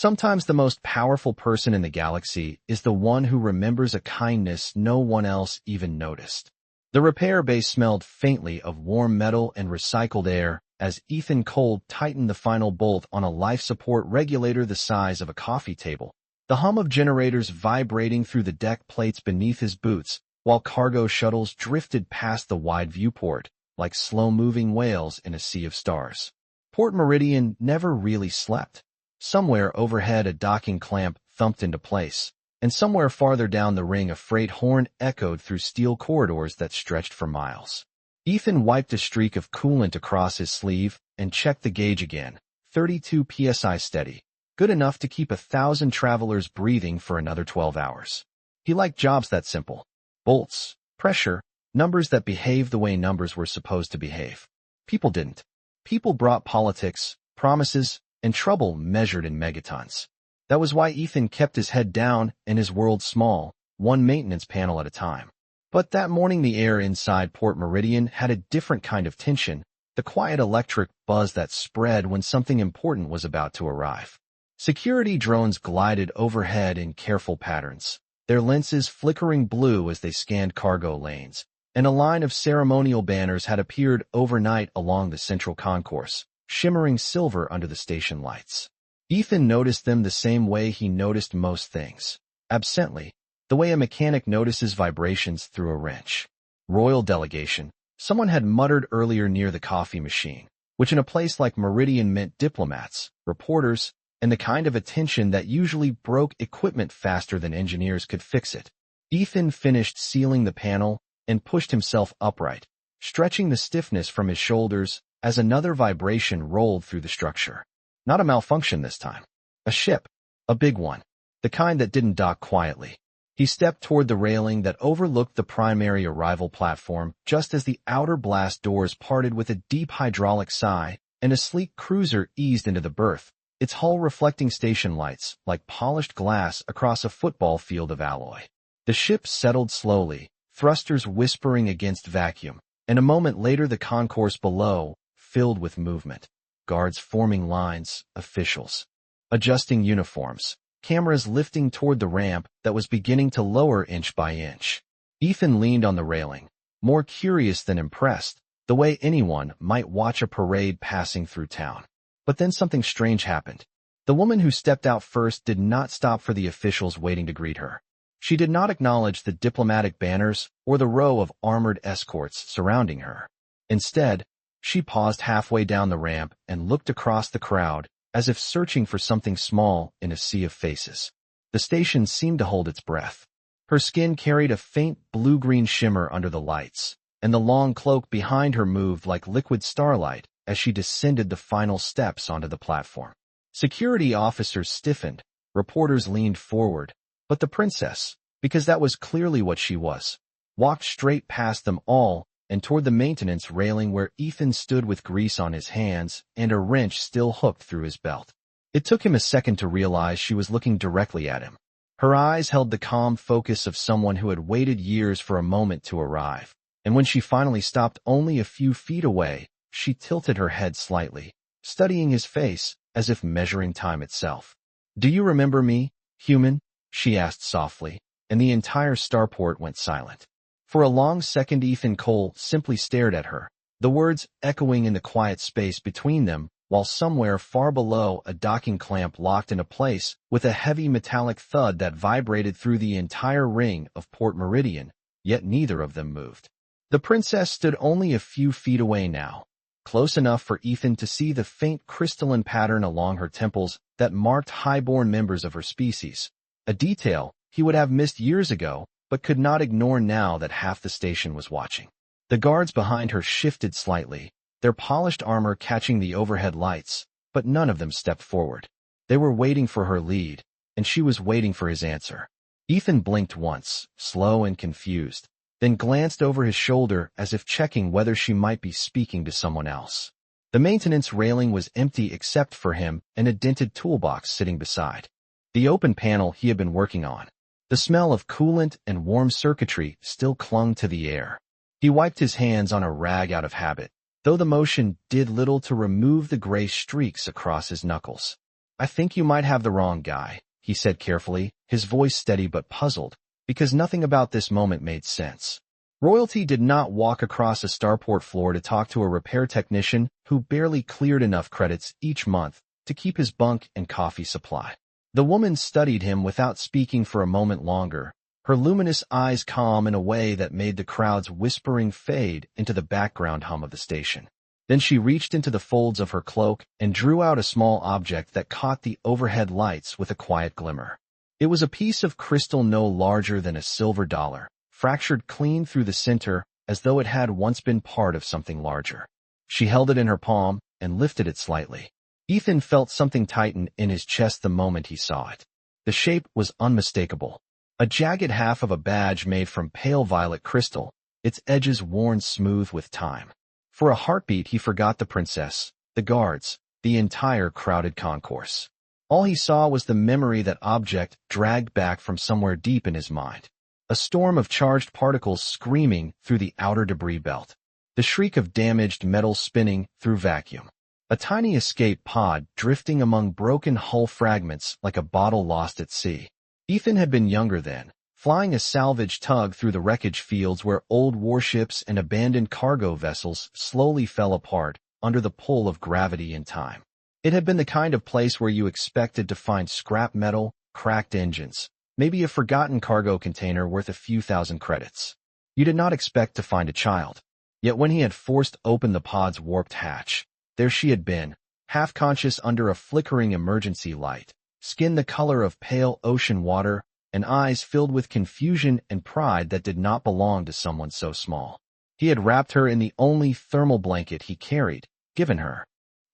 Sometimes the most powerful person in the galaxy is the one who remembers a kindness no one else even noticed. The repair bay smelled faintly of warm metal and recycled air as Ethan Cole tightened the final bolt on a life support regulator the size of a coffee table. The hum of generators vibrating through the deck plates beneath his boots, while cargo shuttles drifted past the wide viewport, like slow-moving whales in a sea of stars. Port Meridian never really slept. Somewhere overhead a docking clamp thumped into place, and somewhere farther down the ring a freight horn echoed through steel corridors that stretched for miles. Ethan wiped a streak of coolant across his sleeve and checked the gauge again. 32 psi steady, good enough to keep 1,000 travelers breathing for another 12 hours. He liked jobs that simple. Bolts, pressure, numbers that behaved the way numbers were supposed to behave. People didn't. People brought politics, promises, and trouble measured in megatons. That was why Ethan kept his head down and his world small, one maintenance panel at a time. But that morning the air inside Port Meridian had a different kind of tension, the quiet electric buzz that spread when something important was about to arrive. Security drones glided overhead in careful patterns, their lenses flickering blue as they scanned cargo lanes, and a line of ceremonial banners had appeared overnight along the central concourse, shimmering silver under the station lights. Ethan noticed them the same way he noticed most things, absently, the way a mechanic notices vibrations through a wrench. Royal delegation, someone had muttered earlier near the coffee machine, which in a place like Meridian meant diplomats, reporters, and the kind of attention that usually broke equipment faster than engineers could fix it. Ethan finished sealing the panel and pushed himself upright, stretching the stiffness from his shoulders as another vibration rolled through the structure. Not a malfunction this time. A ship. A big one. The kind that didn't dock quietly. He stepped toward the railing that overlooked the primary arrival platform just as the outer blast doors parted with a deep hydraulic sigh, and a sleek cruiser eased into the berth, its hull reflecting station lights like polished glass across a football field of alloy. The ship settled slowly, thrusters whispering against vacuum, and a moment later the concourse below filled with movement. Guards forming lines, officials adjusting uniforms, cameras lifting toward the ramp that was beginning to lower inch by inch. Ethan leaned on the railing, more curious than impressed, the way anyone might watch a parade passing through town. But then something strange happened. The woman who stepped out first did not stop for the officials waiting to greet her. She did not acknowledge the diplomatic banners or the row of armored escorts surrounding her. Instead, she paused halfway down the ramp and looked across the crowd, as if searching for something small in a sea of faces. The station seemed to hold its breath. Her skin carried a faint blue-green shimmer under the lights, and the long cloak behind her moved like liquid starlight as she descended the final steps onto the platform. Security officers stiffened, reporters leaned forward, but the princess, because that was clearly what she was, walked straight past them all and toward the maintenance railing where Ethan stood with grease on his hands and a wrench still hooked through his belt. It took him a second to realize she was looking directly at him. Her eyes held the calm focus of someone who had waited years for a moment to arrive, and when she finally stopped only a few feet away, she tilted her head slightly, studying his face as if measuring time itself. "Do you remember me, human?" she asked softly, and the entire starport went silent. For a long second Ethan Cole simply stared at her, the words echoing in the quiet space between them, while somewhere far below a docking clamp locked into place with a heavy metallic thud that vibrated through the entire ring of Port Meridian, yet neither of them moved. The princess stood only a few feet away now, close enough for Ethan to see the faint crystalline pattern along her temples that marked highborn members of her species, a detail he would have missed years ago, but could not ignore now that half the station was watching. The guards behind her shifted slightly, their polished armor catching the overhead lights, but none of them stepped forward. They were waiting for her lead, and she was waiting for his answer. Ethan blinked once, slow and confused, then glanced over his shoulder as if checking whether she might be speaking to someone else. The maintenance railing was empty except for him and a dented toolbox sitting beside the open panel he had been working on. The smell of coolant and warm circuitry still clung to the air. He wiped his hands on a rag out of habit, though the motion did little to remove the gray streaks across his knuckles. "I think you might have the wrong guy," he said carefully, his voice steady but puzzled, because nothing about this moment made sense. Royalty did not walk across a starport floor to talk to a repair technician who barely cleared enough credits each month to keep his bunk and coffee supply. The woman studied him without speaking for a moment longer, her luminous eyes calm in a way that made the crowd's whispering fade into the background hum of the station. Then she reached into the folds of her cloak and drew out a small object that caught the overhead lights with a quiet glimmer. It was a piece of crystal no larger than a silver dollar, fractured clean through the center as though it had once been part of something larger. She held it in her palm and lifted it slightly. Ethan felt something tighten in his chest the moment he saw it. The shape was unmistakable. A jagged half of a badge made from pale violet crystal, its edges worn smooth with time. For a heartbeat he forgot the princess, the guards, the entire crowded concourse. All he saw was the memory that object dragged back from somewhere deep in his mind. A storm of charged particles screaming through the outer debris belt. The shriek of damaged metal spinning through vacuum. A tiny escape pod drifting among broken hull fragments like a bottle lost at sea. Ethan had been younger then, flying a salvage tug through the wreckage fields where old warships and abandoned cargo vessels slowly fell apart under the pull of gravity and time. It had been the kind of place where you expected to find scrap metal, cracked engines, maybe a forgotten cargo container worth a few thousand credits. You did not expect to find a child. Yet when he had forced open the pod's warped hatch, there she had been, half-conscious under a flickering emergency light, skin the color of pale ocean water, and eyes filled with confusion and pride that did not belong to someone so small. He had wrapped her in the only thermal blanket he carried, given her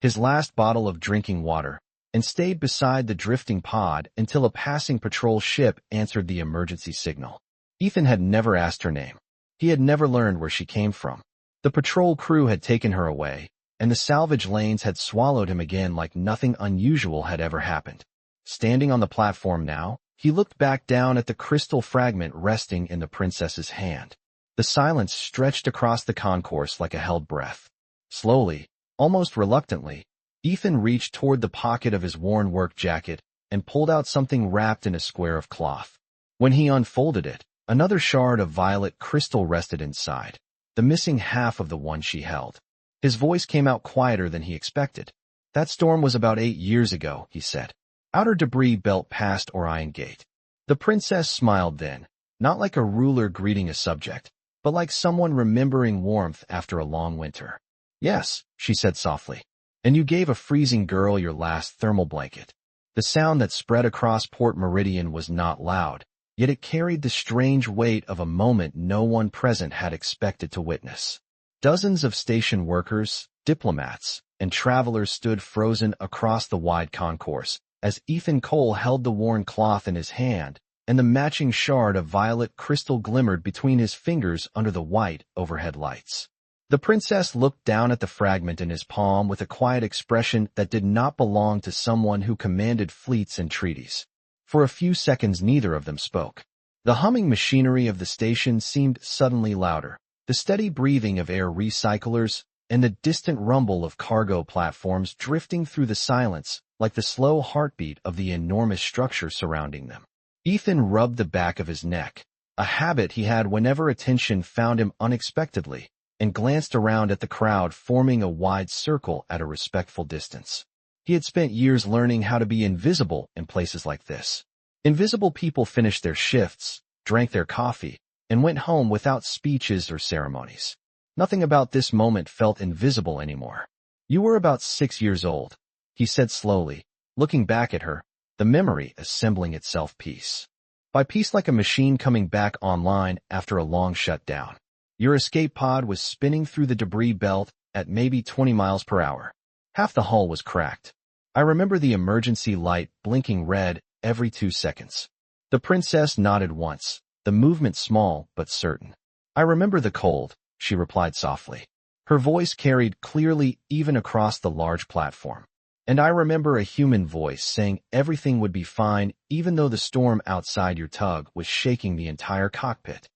his last bottle of drinking water, and stayed beside the drifting pod until a passing patrol ship answered the emergency signal. Ethan had never asked her name. He had never learned where she came from. The patrol crew had taken her away, and the salvage lanes had swallowed him again like nothing unusual had ever happened. Standing on the platform now, he looked back down at the crystal fragment resting in the princess's hand. The silence stretched across the concourse like a held breath. Slowly, almost reluctantly, Ethan reached toward the pocket of his worn work jacket and pulled out something wrapped in a square of cloth. When he unfolded it, another shard of violet crystal rested inside, the missing half of the one she held. His voice came out quieter than he expected. "That storm was about 8 years ago," he said. "Outer debris belt past Orion Gate." The princess smiled then, not like a ruler greeting a subject, but like someone remembering warmth after a long winter. "Yes," she said softly. "And you gave a freezing girl your last thermal blanket." The sound that spread across Port Meridian was not loud, yet it carried the strange weight of a moment no one present had expected to witness. Dozens of station workers, diplomats, and travelers stood frozen across the wide concourse as Ethan Cole held the worn cloth in his hand, and the matching shard of violet crystal glimmered between his fingers under the white overhead lights. The princess looked down at the fragment in his palm with a quiet expression that did not belong to someone who commanded fleets and treaties. For a few seconds neither of them spoke. The humming machinery of the station seemed suddenly louder, the steady breathing of air recyclers, and the distant rumble of cargo platforms drifting through the silence like the slow heartbeat of the enormous structure surrounding them. Ethan rubbed the back of his neck, a habit he had whenever attention found him unexpectedly, and glanced around at the crowd forming a wide circle at a respectful distance. He had spent years learning how to be invisible in places like this. Invisible people finished their shifts, drank their coffee, and went home without speeches or ceremonies. Nothing about this moment felt invisible anymore. "You were about 6 years old," he said slowly, looking back at her, the memory assembling itself piece by piece like a machine coming back online after a long shutdown. Your escape pod was spinning through the debris belt at maybe 20 miles per hour. Half the hull was cracked. I remember the emergency light blinking red every 2 seconds. The princess nodded once, the movement small but certain. "I remember the cold," she replied softly. Her voice carried clearly even across the large platform. "And I remember a human voice saying everything would be fine even though the storm outside your tug was shaking the entire cockpit."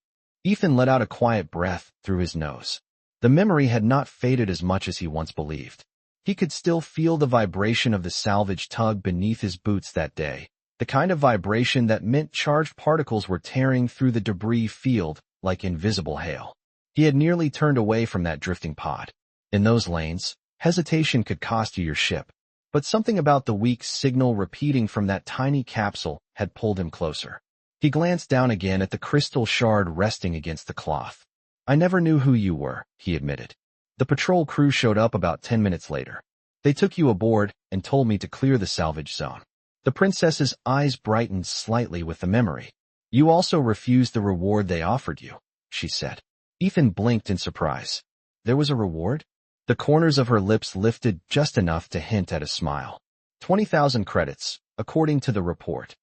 Ethan let out a quiet breath through his nose. The memory had not faded as much as he once believed. He could still feel the vibration of the salvage tug beneath his boots that day, the kind of vibration that meant charged particles were tearing through the debris field like invisible hail. He had nearly turned away from that drifting pod. In those lanes, hesitation could cost you your ship. But something about the weak signal repeating from that tiny capsule had pulled him closer. He glanced down again at the crystal shard resting against the cloth. "I never knew who you were," he admitted. "The patrol crew showed up about 10 minutes later. They took you aboard and told me to clear the salvage zone." The princess's eyes brightened slightly with the memory. "You also refused the reward they offered you," she said. Ethan blinked in surprise. There was a reward? The corners of her lips lifted just enough to hint at a smile. 20,000 credits, according to the report.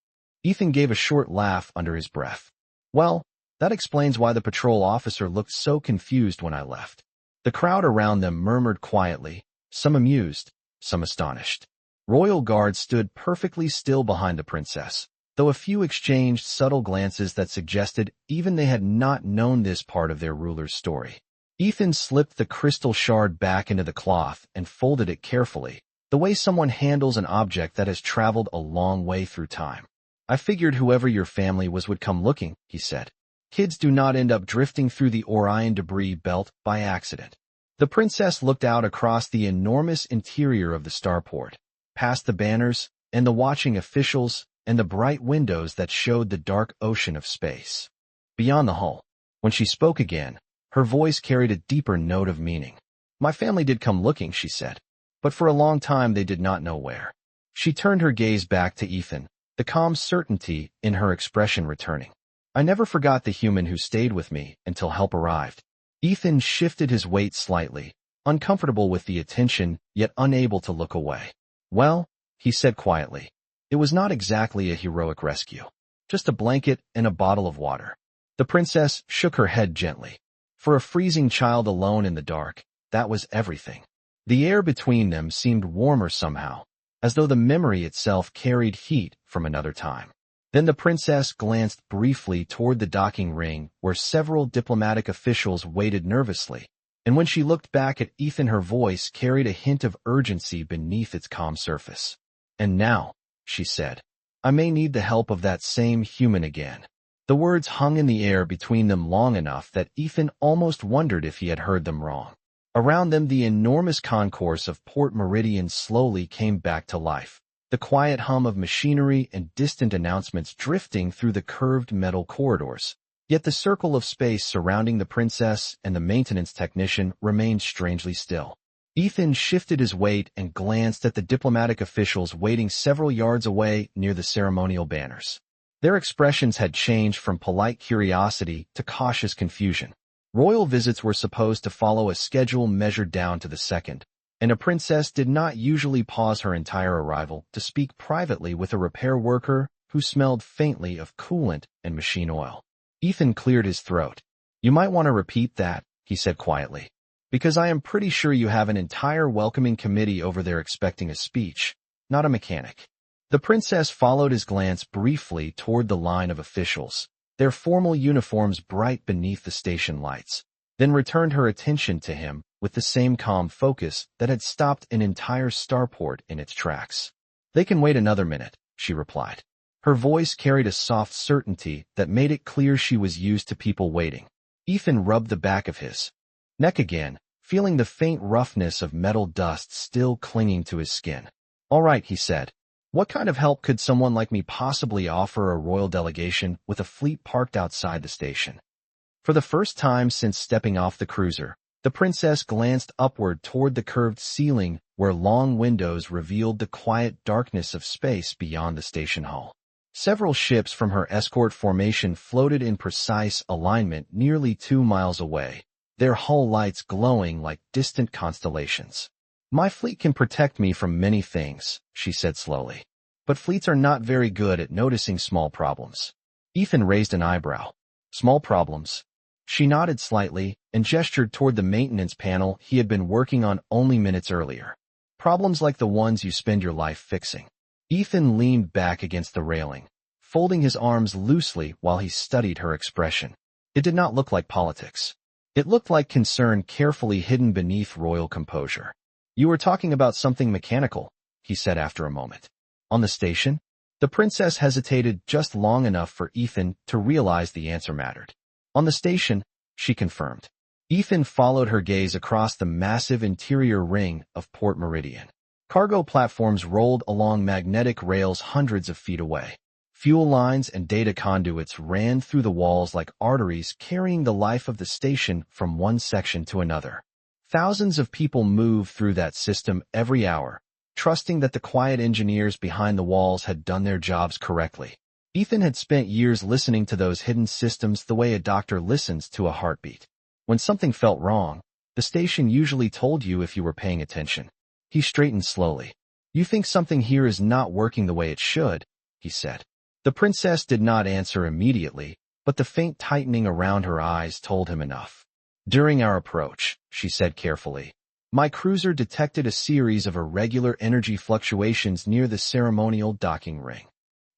Ethan gave a short laugh under his breath. "Well, that explains why the patrol officer looked so confused when I left." The crowd around them murmured quietly, some amused, some astonished. Royal guards stood perfectly still behind the princess, though a few exchanged subtle glances that suggested even they had not known this part of their ruler's story. Ethan slipped the crystal shard back into the cloth and folded it carefully, the way someone handles an object that has traveled a long way through time. "I figured whoever your family was would come looking," he said. "Kids do not end up drifting through the Orion debris belt by accident." The princess looked out across the enormous interior of the starport, past the banners and the watching officials and the bright windows that showed the dark ocean of space. Beyond the hull, when she spoke again, her voice carried a deeper note of meaning. "My family did come looking," she said, "but for a long time they did not know where." She turned her gaze back to Ethan, the calm certainty in her expression returning. "I never forgot the human who stayed with me until help arrived." Ethan shifted his weight slightly, uncomfortable with the attention, yet unable to look away. "Well," he said quietly, "it was not exactly a heroic rescue. Just a blanket and a bottle of water." The princess shook her head gently. For a freezing child alone in the dark, that was everything. The air between them seemed warmer somehow, as though the memory itself carried heat from another time. Then the princess glanced briefly toward the docking ring where several diplomatic officials waited nervously, and when she looked back at Ethan, her voice carried a hint of urgency beneath its calm surface. "And now," she said, "I may need the help of that same human again." The words hung in the air between them long enough that Ethan almost wondered if he had heard them wrong. Around them, the enormous concourse of Port Meridian slowly came back to life, the quiet hum of machinery and distant announcements drifting through the curved metal corridors. Yet the circle of space surrounding the princess and the maintenance technician remained strangely still. Ethan shifted his weight and glanced at the diplomatic officials waiting several yards away near the ceremonial banners. Their expressions had changed from polite curiosity to cautious confusion. Royal visits were supposed to follow a schedule measured down to the second, and a princess did not usually pause her entire arrival to speak privately with a repair worker who smelled faintly of coolant and machine oil. Ethan cleared his throat. "You might want to repeat that," he said quietly, "because I am pretty sure you have an entire welcoming committee over there expecting a speech, not a mechanic." The princess followed his glance briefly toward the line of officials, their formal uniforms bright beneath the station lights, then returned her attention to him with the same calm focus that had stopped an entire starport in its tracks. "They can wait another minute," she replied. Her voice carried a soft certainty that made it clear she was used to people waiting. Ethan rubbed the back of his neck again, feeling the faint roughness of metal dust still clinging to his skin. "All right," he said. "What kind of help could someone like me possibly offer a royal delegation with a fleet parked outside the station?" For the first time since stepping off the cruiser, the princess glanced upward toward the curved ceiling where long windows revealed the quiet darkness of space beyond the station hull. Several ships from her escort formation floated in precise alignment nearly 2 miles away, their hull lights glowing like distant constellations. "My fleet can protect me from many things," she said slowly. "But fleets are not very good at noticing small problems." Ethan raised an eyebrow. "Small problems?" She nodded slightly and gestured toward the maintenance panel he had been working on only minutes earlier. "Problems like the ones you spend your life fixing." Ethan leaned back against the railing, folding his arms loosely while he studied her expression. It did not look like politics. It looked like concern carefully hidden beneath royal composure. You were talking about something mechanical, he said after a moment. On the station? The princess hesitated just long enough for Ethan to realize the answer mattered. On the station, she confirmed. Ethan followed her gaze across the massive interior ring of Port Meridian. Cargo platforms rolled along magnetic rails hundreds of feet away. Fuel lines and data conduits ran through the walls like arteries carrying the life of the station from one section to another. Thousands of people moved through that system every hour, trusting that the quiet engineers behind the walls had done their jobs correctly. Ethan had spent years listening to those hidden systems the way a doctor listens to a heartbeat. When something felt wrong, the station usually told you if you were paying attention. He straightened slowly. You think something here is not working the way it should, he said. The princess did not answer immediately, but the faint tightening around her eyes told him enough. During our approach, she said carefully, my cruiser detected a series of irregular energy fluctuations near the ceremonial docking ring.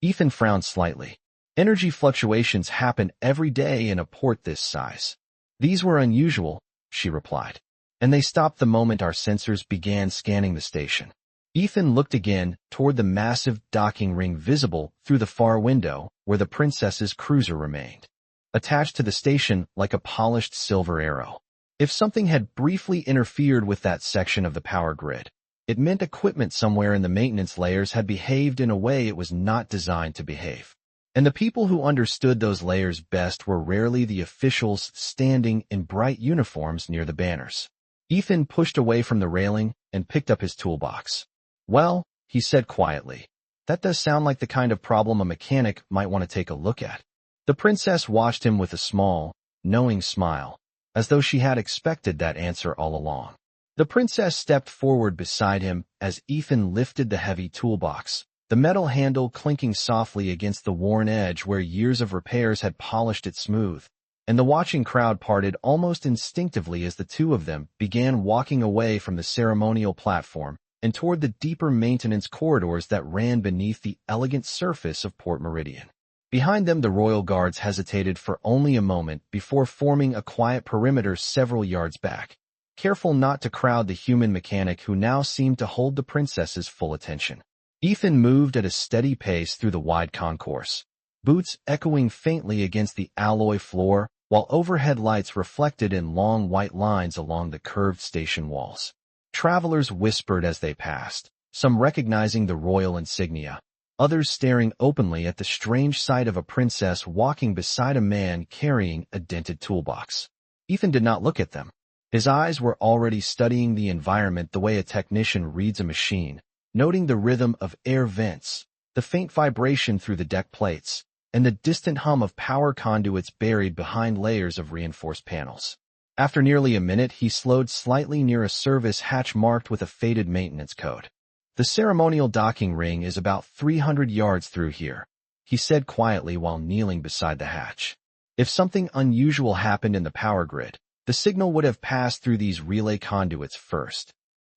Ethan frowned slightly. Energy fluctuations happen every day in a port this size. These were unusual, she replied, and they stopped the moment our sensors began scanning the station. Ethan looked again toward the massive docking ring visible through the far window where the princess's cruiser remained, attached to the station like a polished silver arrow. If something had briefly interfered with that section of the power grid, it meant equipment somewhere in the maintenance layers had behaved in a way it was not designed to behave. And the people who understood those layers best were rarely the officials standing in bright uniforms near the banners. Ethan pushed away from the railing and picked up his toolbox. Well, he said quietly, that does sound like the kind of problem a mechanic might want to take a look at. The princess watched him with a small, knowing smile, as though she had expected that answer all along. The princess stepped forward beside him as Ethan lifted the heavy toolbox, the metal handle clinking softly against the worn edge where years of repairs had polished it smooth, and the watching crowd parted almost instinctively as the two of them began walking away from the ceremonial platform and toward the deeper maintenance corridors that ran beneath the elegant surface of Port Meridian. Behind them, the royal guards hesitated for only a moment before forming a quiet perimeter several yards back, careful not to crowd the human mechanic who now seemed to hold the princess's full attention. Ethan moved at a steady pace through the wide concourse, boots echoing faintly against the alloy floor while overhead lights reflected in long white lines along the curved station walls. Travelers whispered as they passed, some recognizing the royal insignia, others staring openly at the strange sight of a princess walking beside a man carrying a dented toolbox. Ethan did not look at them. His eyes were already studying the environment the way a technician reads a machine, noting the rhythm of air vents, the faint vibration through the deck plates, and the distant hum of power conduits buried behind layers of reinforced panels. After nearly a minute, he slowed slightly near a service hatch marked with a faded maintenance code. The ceremonial docking ring is about 300 yards through here, he said quietly while kneeling beside the hatch. If something unusual happened in the power grid, the signal would have passed through these relay conduits first.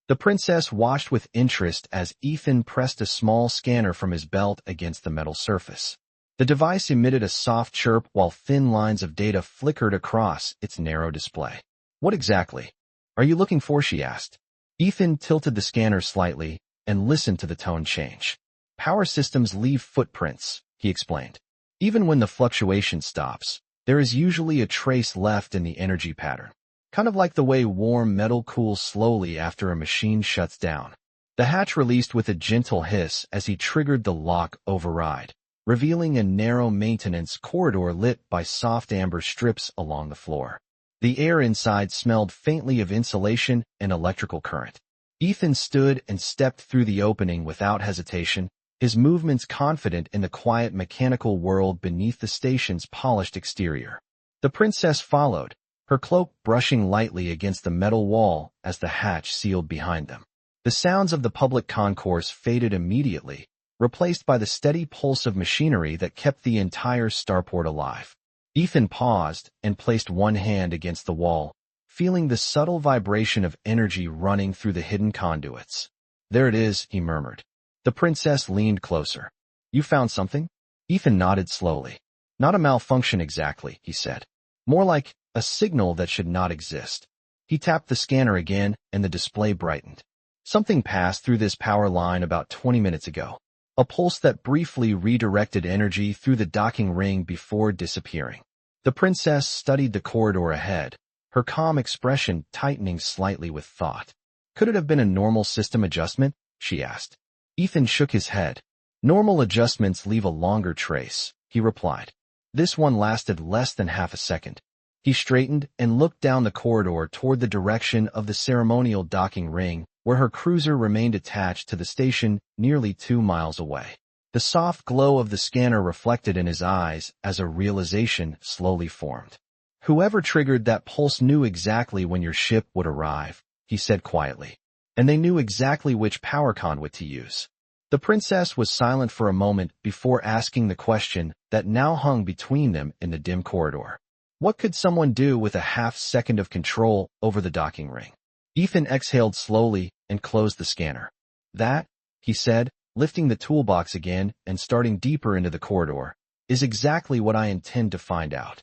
The princess watched with interest as Ethan pressed a small scanner from his belt against the metal surface. The device emitted a soft chirp while thin lines of data flickered across its narrow display. What exactly are you looking for? She asked. Ethan tilted the scanner slightly and listened to the tone change. Power systems leave footprints, he explained. Even when the fluctuation stops, there is usually a trace left in the energy pattern, kind of like the way warm metal cools slowly after a machine shuts down. The hatch released with a gentle hiss as he triggered the lock override, revealing a narrow maintenance corridor lit by soft amber strips along the floor. The air inside smelled faintly of insulation and electrical current. Ethan stood and stepped through the opening without hesitation, his movements confident in the quiet mechanical world beneath the station's polished exterior. The princess followed, her cloak brushing lightly against the metal wall as the hatch sealed behind them. The sounds of the public concourse faded immediately, replaced by the steady pulse of machinery that kept the entire starport alive. Ethan paused and placed one hand against the wall, feeling the subtle vibration of energy running through the hidden conduits. There it is, he murmured. The princess leaned closer. You found something? Ethan nodded slowly. Not a malfunction exactly, he said. More like a signal that should not exist. He tapped the scanner again and the display brightened. Something passed through this power line about 20 minutes ago. A pulse that briefly redirected energy through the docking ring before disappearing. The princess studied the corridor ahead, her calm expression tightening slightly with thought. Could it have been a normal system adjustment? She asked. Ethan shook his head. Normal adjustments leave a longer trace, he replied. This one lasted less than half a second. He straightened and looked down the corridor toward the direction of the ceremonial docking ring, where her cruiser remained attached to the station nearly 2 miles away. The soft glow of the scanner reflected in his eyes as a realization slowly formed. Whoever triggered that pulse knew exactly when your ship would arrive, he said quietly. And they knew exactly which power conduit to use. The princess was silent for a moment before asking the question that now hung between them in the dim corridor. What could someone do with a half-second of control over the docking ring? Ethan exhaled slowly and closed the scanner. That, he said, lifting the toolbox again and starting deeper into the corridor, is exactly what I intend to find out.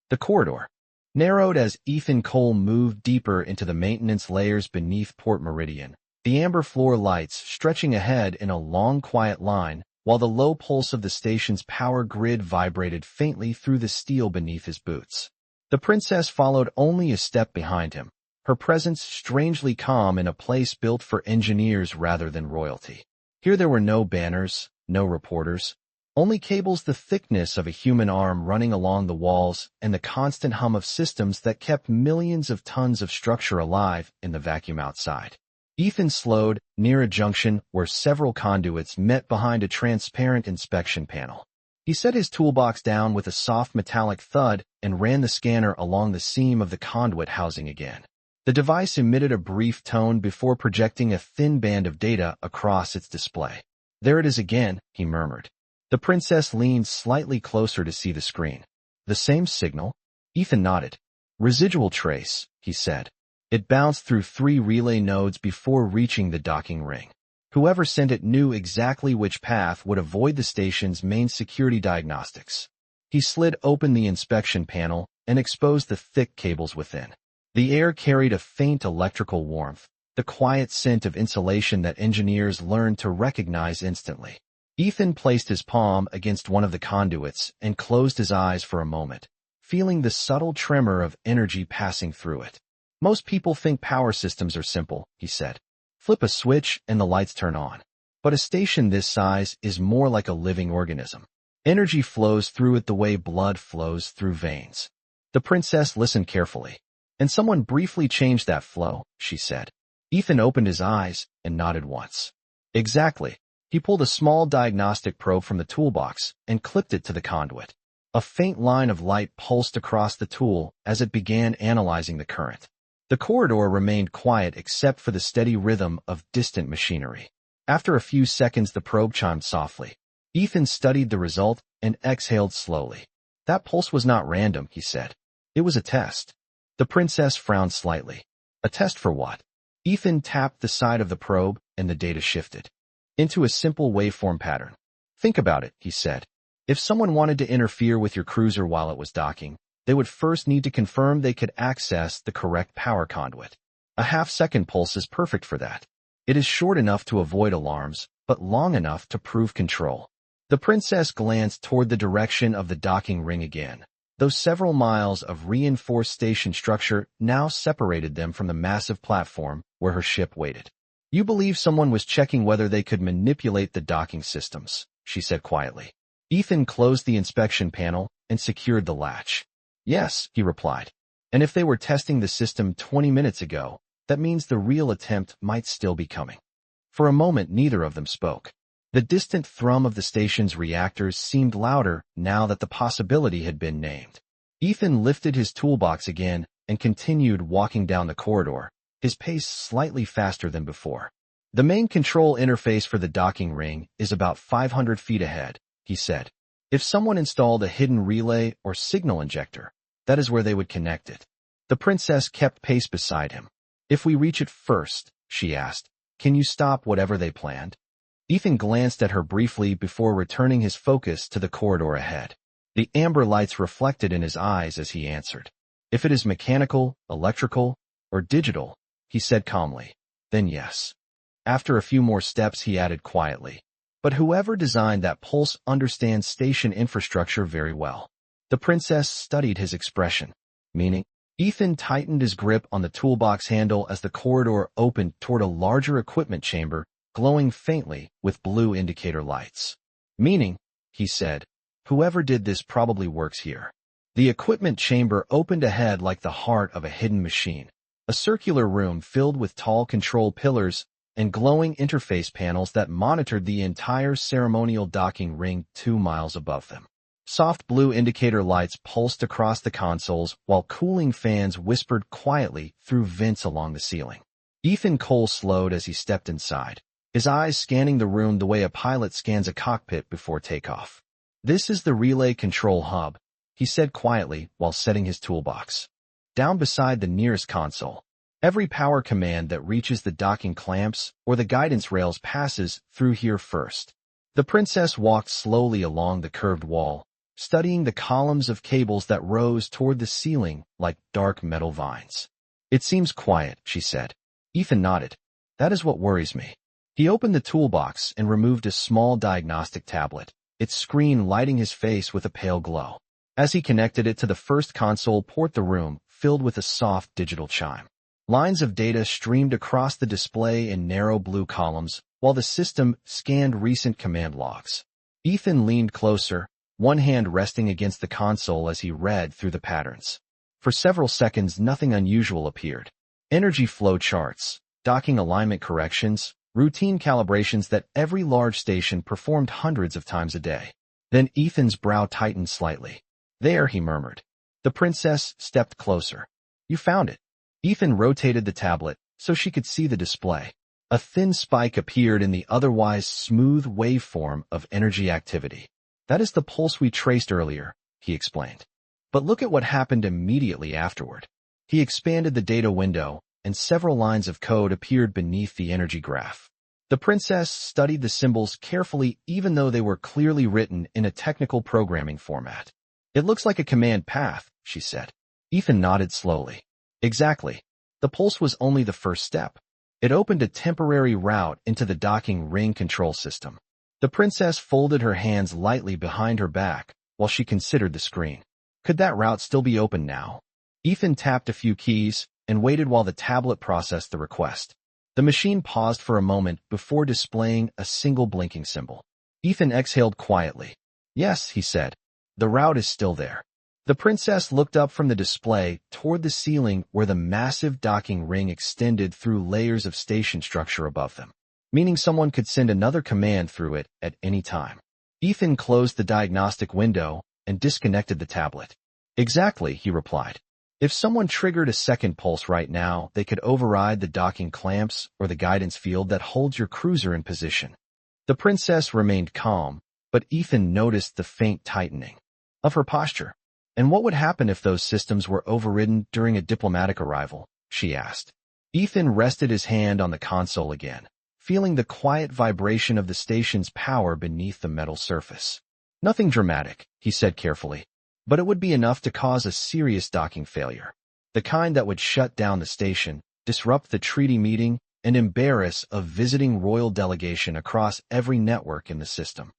The corridor narrowed as Ethan Cole moved deeper into the maintenance layers beneath Port Meridian, the amber floor lights stretching ahead in a long quiet line, while the low pulse of the station's power grid vibrated faintly through the steel beneath his boots. The princess followed only a step behind him, her presence strangely calm in a place built for engineers rather than royalty. Here there were no banners, no reporters, only cables the thickness of a human arm running along the walls and the constant hum of systems that kept millions of tons of structure alive in the vacuum outside. Ethan slowed near a junction where several conduits met behind a transparent inspection panel. He set his toolbox down with a soft metallic thud and ran the scanner along the seam of the conduit housing again. The device emitted a brief tone before projecting a thin band of data across its display. There it is again, he murmured. The princess leaned slightly closer to see the screen. The same signal? Ethan nodded. Residual trace, he said. It bounced through 3 relay nodes before reaching the docking ring. Whoever sent it knew exactly which path would avoid the station's main security diagnostics. He slid open the inspection panel and exposed the thick cables within. The air carried a faint electrical warmth, the quiet scent of insulation that engineers learned to recognize instantly. Ethan placed his palm against one of the conduits and closed his eyes for a moment, feeling the subtle tremor of energy passing through it. Most people think power systems are simple, he said. Flip a switch and the lights turn on. But a station this size is more like a living organism. Energy flows through it the way blood flows through veins. The princess listened carefully. And someone briefly changed that flow, she said. Ethan opened his eyes and nodded once. Exactly. He pulled a small diagnostic probe from the toolbox and clipped it to the conduit. A faint line of light pulsed across the tool as it began analyzing the current. The corridor remained quiet except for the steady rhythm of distant machinery. After a few seconds, the probe chimed softly. Ethan studied the result and exhaled slowly. That pulse was not random, he said. It was a test. The princess frowned slightly. A test for what? Ethan tapped the side of the probe and the data shifted into a simple waveform pattern. Think about it, he said. If someone wanted to interfere with your cruiser while it was docking, they would first need to confirm they could access the correct power conduit. A half-second pulse is perfect for that. It is short enough to avoid alarms, but long enough to prove control. The princess glanced toward the direction of the docking ring again, though several miles of reinforced station structure now separated them from the massive platform where her ship waited. You believe someone was checking whether they could manipulate the docking systems, she said quietly. Ethan closed the inspection panel and secured the latch. Yes, he replied. And if they were testing the system 20 minutes ago, that means the real attempt might still be coming. For a moment, neither of them spoke. The distant thrum of the station's reactors seemed louder now that the possibility had been named. Ethan lifted his toolbox again and continued walking down the corridor, his pace slightly faster than before. The main control interface for the docking ring is about 500 feet ahead, he said. If someone installed a hidden relay or signal injector, that is where they would connect it. The princess kept pace beside him. If we reach it first, she asked, can you stop whatever they planned? Ethan glanced at her briefly before returning his focus to the corridor ahead. The amber lights reflected in his eyes as he answered. If it is mechanical, electrical, or digital, he said calmly, then yes. After a few more steps, he added quietly, "But whoever designed that pulse understands station infrastructure very well." The princess studied his expression, meaning. Ethan tightened his grip on the toolbox handle as the corridor opened toward a larger equipment chamber, glowing faintly with blue indicator lights. "Meaning," he said, "whoever did this probably works here." The equipment chamber opened ahead like the heart of a hidden machine, a circular room filled with tall control pillars and glowing interface panels that monitored the entire ceremonial docking ring 2 miles above them. Soft blue indicator lights pulsed across the consoles while cooling fans whispered quietly through vents along the ceiling. Ethan Cole slowed as he stepped inside, his eyes scanning the room the way a pilot scans a cockpit before takeoff. "This is the relay control hub," he said quietly while setting his toolbox. "Down beside the nearest console. Every power command that reaches the docking clamps or the guidance rails passes through here first." The princess walked slowly along the curved wall, studying the columns of cables that rose toward the ceiling like dark metal vines. "It seems quiet," she said. Ethan nodded. "That is what worries me." He opened the toolbox and removed a small diagnostic tablet, its screen lighting his face with a pale glow. As he connected it to the first console port, the room filled with a soft digital chime. Lines of data streamed across the display in narrow blue columns, while the system scanned recent command logs. Ethan leaned closer, one hand resting against the console as he read through the patterns. For several seconds, nothing unusual appeared. Energy flow charts, docking alignment corrections, routine calibrations that every large station performed hundreds of times a day. Then Ethan's brow tightened slightly. "There," he murmured. The princess stepped closer. "You found it." Ethan rotated the tablet so she could see the display. A thin spike appeared in the otherwise smooth waveform of energy activity. "That is the pulse we traced earlier," he explained. "But look at what happened immediately afterward." He expanded the data window, and several lines of code appeared beneath the energy graph. The princess studied the symbols carefully, even though they were clearly written in a technical programming format. "It looks like a command path," she said. Ethan nodded slowly. "Exactly. The pulse was only the first step. It opened a temporary route into the docking ring control system." The princess folded her hands lightly behind her back while she considered the screen. Could that route still be open now? Ethan tapped a few keys and waited while the tablet processed the request. The machine paused for a moment before displaying a single blinking symbol. Ethan exhaled quietly. "Yes," he said. "The route is still there." The princess looked up from the display toward the ceiling where the massive docking ring extended through layers of station structure above them, meaning someone could send another command through it at any time. Ethan closed the diagnostic window and disconnected the tablet. "Exactly," he replied. "If someone triggered a second pulse right now, they could override the docking clamps or the guidance field that holds your cruiser in position." The princess remained calm, but Ethan noticed the faint tightening of her posture. "And what would happen if those systems were overridden during a diplomatic arrival?" she asked. Ethan rested his hand on the console again, feeling the quiet vibration of the station's power beneath the metal surface. "Nothing dramatic," he said carefully, "but it would be enough to cause a serious docking failure. The kind that would shut down the station, disrupt the treaty meeting, and embarrass a visiting royal delegation across every network in the system."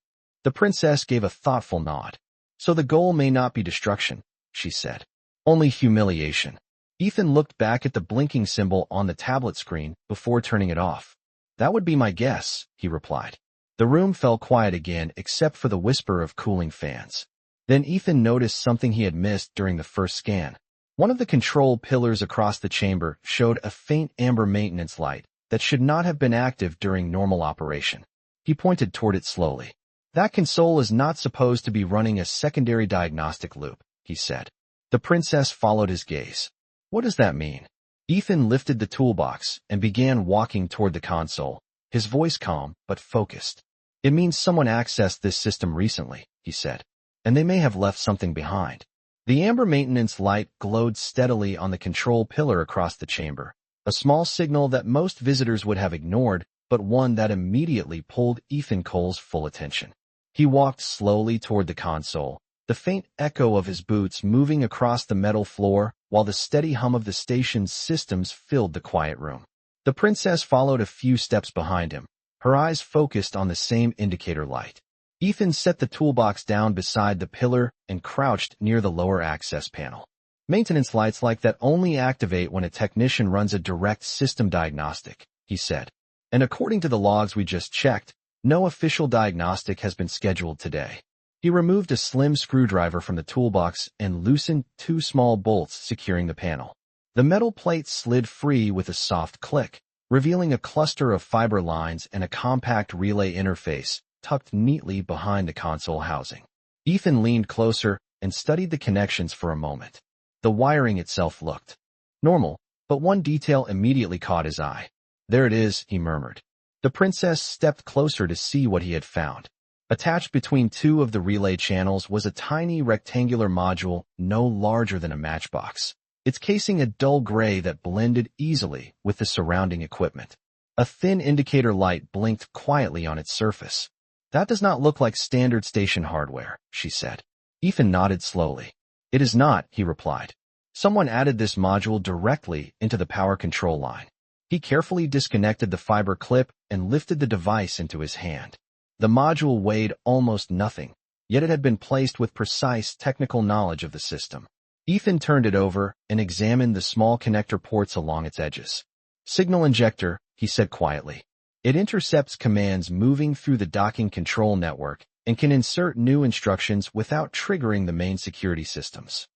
The princess gave a thoughtful nod. "So the goal may not be destruction," she said. "Only humiliation." Ethan looked back at the blinking symbol on the tablet screen before turning it off. "That would be my guess," he replied. The room fell quiet again except for the whisper of cooling fans. Then Ethan noticed something he had missed during the first scan. One of the control pillars across the chamber showed a faint amber maintenance light that should not have been active during normal operation. He pointed toward it slowly. "That console is not supposed to be running a secondary diagnostic loop," he said. The princess followed his gaze. "What does that mean?" Ethan lifted the toolbox and began walking toward the console, his voice calm but focused. "It means someone accessed this system recently," he said, "and they may have left something behind." The amber maintenance light glowed steadily on the control pillar across the chamber, a small signal that most visitors would have ignored, but one that immediately pulled Ethan Cole's full attention. He walked slowly toward the console, the faint echo of his boots moving across the metal floor while the steady hum of the station's systems filled the quiet room. The princess followed a few steps behind him, her eyes focused on the same indicator light. Ethan set the toolbox down beside the pillar and crouched near the lower access panel. Maintenance lights like that only activate when a technician runs a direct system diagnostic, he said. And according to the logs we just checked, no official diagnostic has been scheduled today. He removed a slim screwdriver from the toolbox and loosened 2 small bolts securing the panel. The metal plate slid free with a soft click, revealing a cluster of fiber lines and a compact relay interface tucked neatly behind the console housing. Ethan leaned closer and studied the connections for a moment. The wiring itself looked normal, but one detail immediately caught his eye. "There it is," he murmured. The princess stepped closer to see what he had found. Attached between 2 of the relay channels was a tiny rectangular module no larger than a matchbox, its casing a dull gray that blended easily with the surrounding equipment. A thin indicator light blinked quietly on its surface. "That does not look like standard station hardware," she said. Ethan nodded slowly. "It is not," he replied. "Someone added this module directly into the power control line." He carefully disconnected the fiber clip and lifted the device into his hand. The module weighed almost nothing, yet it had been placed with precise technical knowledge of the system. Ethan turned it over and examined the small connector ports along its edges. "Signal injector," he said quietly. "It intercepts commands moving through the docking control network and can insert new instructions without triggering the main security systems."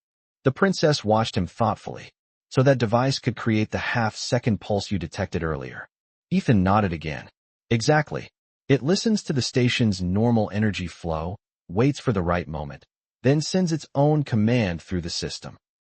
The princess watched him thoughtfully. "So that device could create the half-second pulse you detected earlier." Ethan nodded again. "Exactly. It listens to the station's normal energy flow, waits for the right moment, then sends its own command through the system."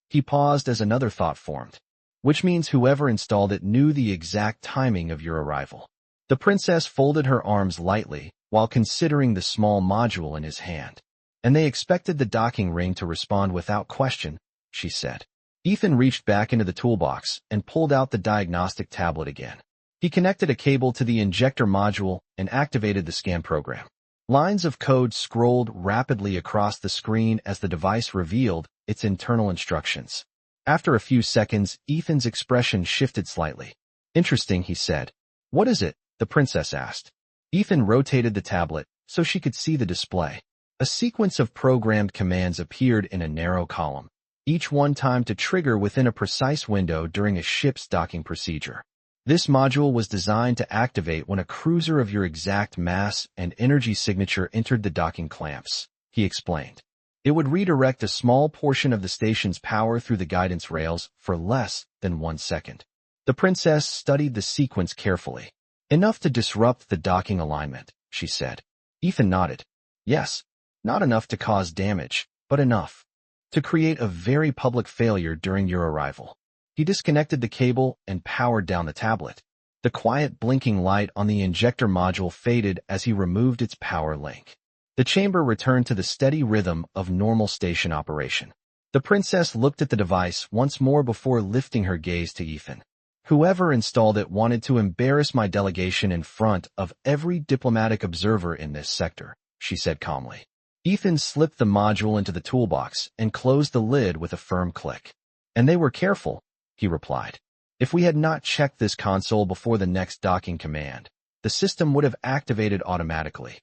He paused as another thought formed. "Which means whoever installed it knew the exact timing of your arrival." The princess folded her arms lightly while considering the small module in his hand. "And they expected the docking ring to respond without question," she said. Ethan reached back into the toolbox and pulled out the diagnostic tablet again. He connected a cable to the injector module and activated the scan program. Lines of code scrolled rapidly across the screen as the device revealed its internal instructions. After a few seconds, Ethan's expression shifted slightly. "Interesting," he said. "What is it?" the princess asked. Ethan rotated the tablet so she could see the display. A sequence of programmed commands appeared in a narrow column, each one timed to trigger within a precise window during a ship's docking procedure. This module was designed to activate when a cruiser of your exact mass and energy signature entered the docking clamps, he explained. It would redirect a small portion of the station's power through the guidance rails for less than 1 second. The princess studied the sequence carefully. "Enough to disrupt the docking alignment," she said. Ethan nodded. "Yes, not enough to cause damage, but enough to create a very public failure during your arrival." He disconnected the cable and powered down the tablet. The quiet blinking light on the injector module faded as he removed its power link. The chamber returned to the steady rhythm of normal station operation. The princess looked at the device once more before lifting her gaze to Ethan. "Whoever installed it wanted to embarrass my delegation in front of every diplomatic observer in this sector," she said calmly. Ethan slipped the module into the toolbox and closed the lid with a firm click. "And they were careful," he replied. "If we had not checked this console before the next docking command, the system would have activated automatically."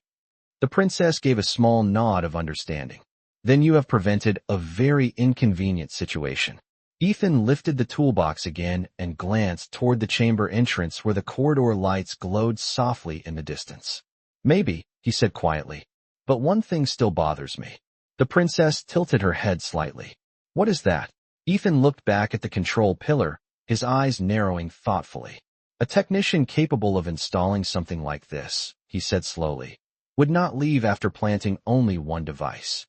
The princess gave a small nod of understanding. "Then you have prevented a very inconvenient situation." Ethan lifted the toolbox again and glanced toward the chamber entrance where the corridor lights glowed softly in the distance. "Maybe," he said quietly, "but one thing still bothers me." The princess tilted her head slightly. "What is that?" Ethan looked back at the control pillar, his eyes narrowing thoughtfully. "A technician capable of installing something like this," he said slowly, "would not leave after planting only one device."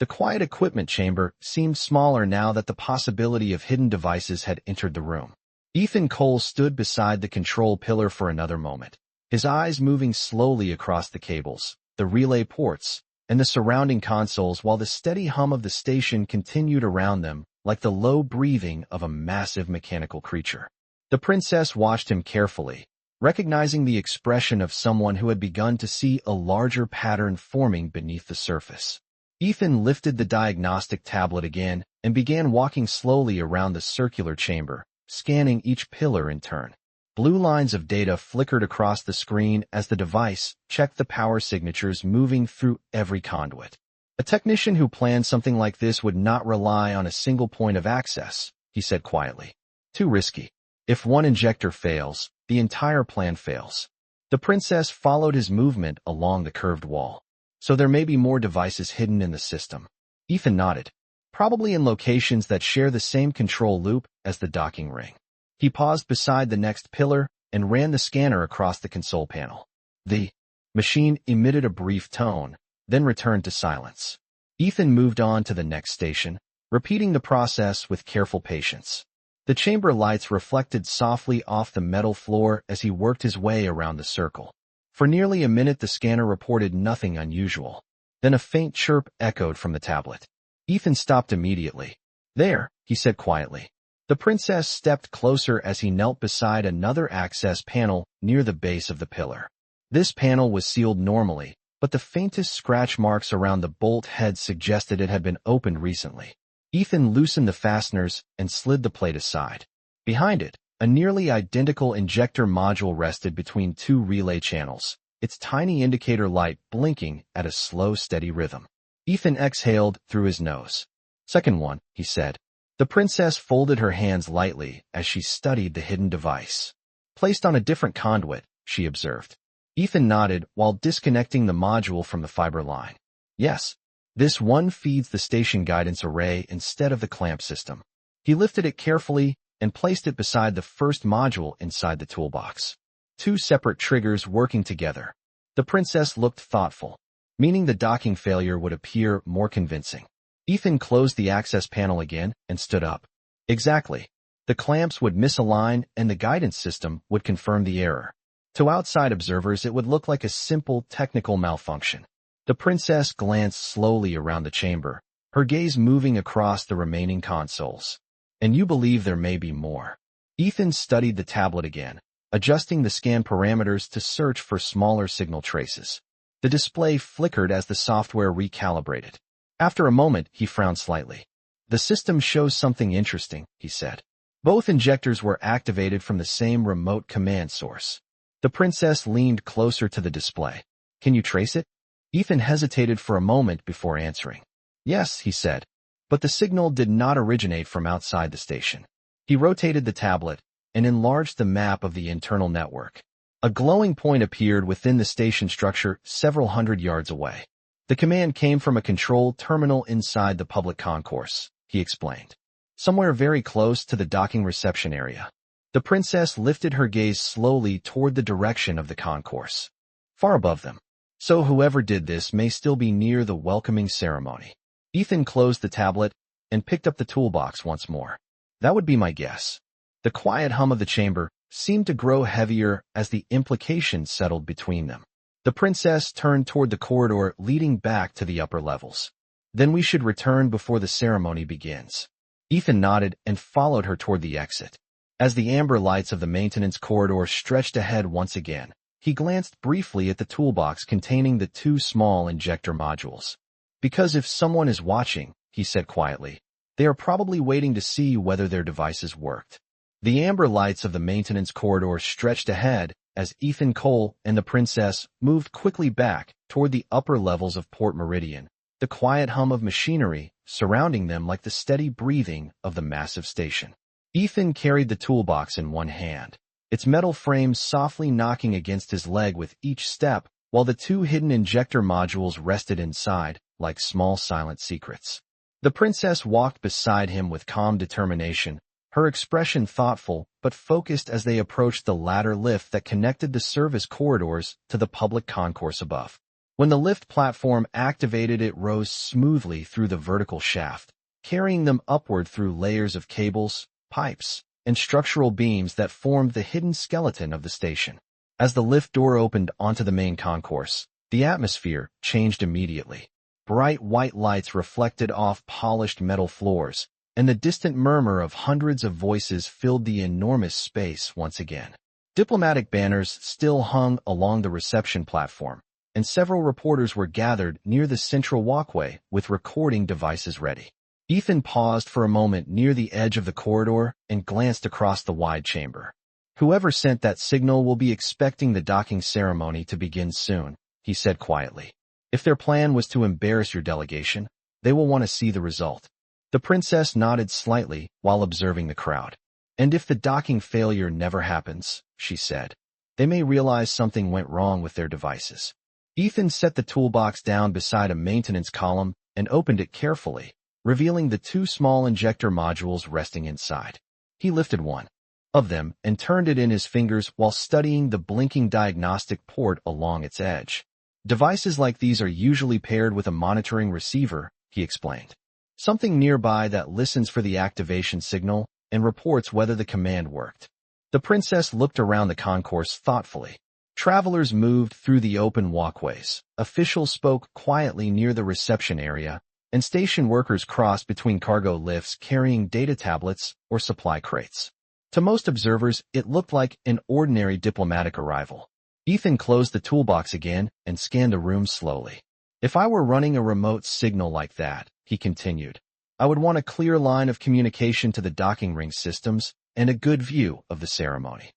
The quiet equipment chamber seemed smaller now that the possibility of hidden devices had entered the room. Ethan Cole stood beside the control pillar for another moment, his eyes moving slowly across the cables, the relay ports, and the surrounding consoles while the steady hum of the station continued around them like the low breathing of a massive mechanical creature. The princess watched him carefully, recognizing the expression of someone who had begun to see a larger pattern forming beneath the surface. Ethan lifted the diagnostic tablet again and began walking slowly around the circular chamber, scanning each pillar in turn. Blue lines of data flickered across the screen as the device checked the power signatures moving through every conduit. A technician who planned something like this would not rely on a single point of access, he said quietly. Too risky. If one injector fails, the entire plan fails. The princess followed his movement along the curved wall. So there may be more devices hidden in the system. Ethan nodded. Probably in locations that share the same control loop as the docking ring. He paused beside the next pillar and ran the scanner across the console panel. The machine emitted a brief tone, then returned to silence. Ethan moved on to the next station, repeating the process with careful patience. The chamber lights reflected softly off the metal floor as he worked his way around the circle. For nearly a minute the scanner reported nothing unusual. Then a faint chirp echoed from the tablet. Ethan stopped immediately. There, he said quietly. The princess stepped closer as he knelt beside another access panel near the base of the pillar. This panel was sealed normally, but the faintest scratch marks around the bolt head suggested it had been opened recently. Ethan loosened the fasteners and slid the plate aside. Behind it, a nearly identical injector module rested between two relay channels, its tiny indicator light blinking at a slow, steady rhythm. Ethan exhaled through his nose. Second one, he said. The princess folded her hands lightly as she studied the hidden device. Placed on a different conduit, she observed. Ethan nodded while disconnecting the module from the fiber line. Yes, this one feeds the station guidance array instead of the clamp system. He lifted it carefully and placed it beside the first module inside the toolbox. Two separate triggers working together. The princess looked thoughtful, meaning the docking failure would appear more convincing. Ethan closed the access panel again and stood up. Exactly. The clamps would misalign and the guidance system would confirm the error. To outside observers, it would look like a simple technical malfunction. The princess glanced slowly around the chamber, her gaze moving across the remaining consoles. And you believe there may be more. Ethan studied the tablet again, adjusting the scan parameters to search for smaller signal traces. The display flickered as the software recalibrated. After a moment, he frowned slightly. The system shows something interesting, he said. Both injectors were activated from the same remote command source. The princess leaned closer to the display. Can you trace it? Ethan hesitated for a moment before answering. Yes, he said, but the signal did not originate from outside the station. He rotated the tablet and enlarged the map of the internal network. A glowing point appeared within the station structure several hundred yards away. The command came from a control terminal inside the public concourse, he explained. Somewhere very close to the docking reception area. The princess lifted her gaze slowly toward the direction of the concourse. Far above them. So whoever did this may still be near the welcoming ceremony. Ethan closed the tablet and picked up the toolbox once more. That would be my guess. The quiet hum of the chamber seemed to grow heavier as the implications settled between them. The princess turned toward the corridor leading back to the upper levels. Then we should return before the ceremony begins. Ethan nodded and followed her toward the exit. As the amber lights of the maintenance corridor stretched ahead once again, he glanced briefly at the toolbox containing the two small injector modules. Because if someone is watching, he said quietly, they are probably waiting to see whether their devices worked. The amber lights of the maintenance corridor stretched ahead as Ethan Cole and the princess moved quickly back toward the upper levels of Port Meridian, the quiet hum of machinery surrounding them like the steady breathing of the massive station. Ethan carried the toolbox in one hand, its metal frame softly knocking against his leg with each step, while the two hidden injector modules rested inside like small silent secrets. The princess walked beside him with calm determination, her expression thoughtful but focused as they approached the ladder lift that connected the service corridors to the public concourse above. When the lift platform activated, it rose smoothly through the vertical shaft, carrying them upward through layers of cables, pipes, and structural beams that formed the hidden skeleton of the station. As the lift door opened onto the main concourse, the atmosphere changed immediately. Bright white lights reflected off polished metal floors, and the distant murmur of hundreds of voices filled the enormous space once again. Diplomatic banners still hung along the reception platform, and several reporters were gathered near the central walkway with recording devices ready. Ethan paused for a moment near the edge of the corridor and glanced across the wide chamber. "Whoever sent that signal will be expecting the docking ceremony to begin soon," he said quietly. "If their plan was to embarrass your delegation, they will want to see the result." The princess nodded slightly while observing the crowd. "And if the docking failure never happens," she said, "they may realize something went wrong with their devices." Ethan set the toolbox down beside a maintenance column and opened it carefully, revealing the two small injector modules resting inside. He lifted one of them and turned it in his fingers while studying the blinking diagnostic port along its edge. "Devices like these are usually paired with a monitoring receiver," he explained. "Something nearby that listens for the activation signal and reports whether the command worked." The princess looked around the concourse thoughtfully. Travelers moved through the open walkways. Officials spoke quietly near the reception area, and station workers crossed between cargo lifts carrying data tablets or supply crates. To most observers, it looked like an ordinary diplomatic arrival. Ethan closed the toolbox again and scanned the room slowly. "If I were running a remote signal like that," he continued, "I would want a clear line of communication to the docking ring systems and a good view of the ceremony."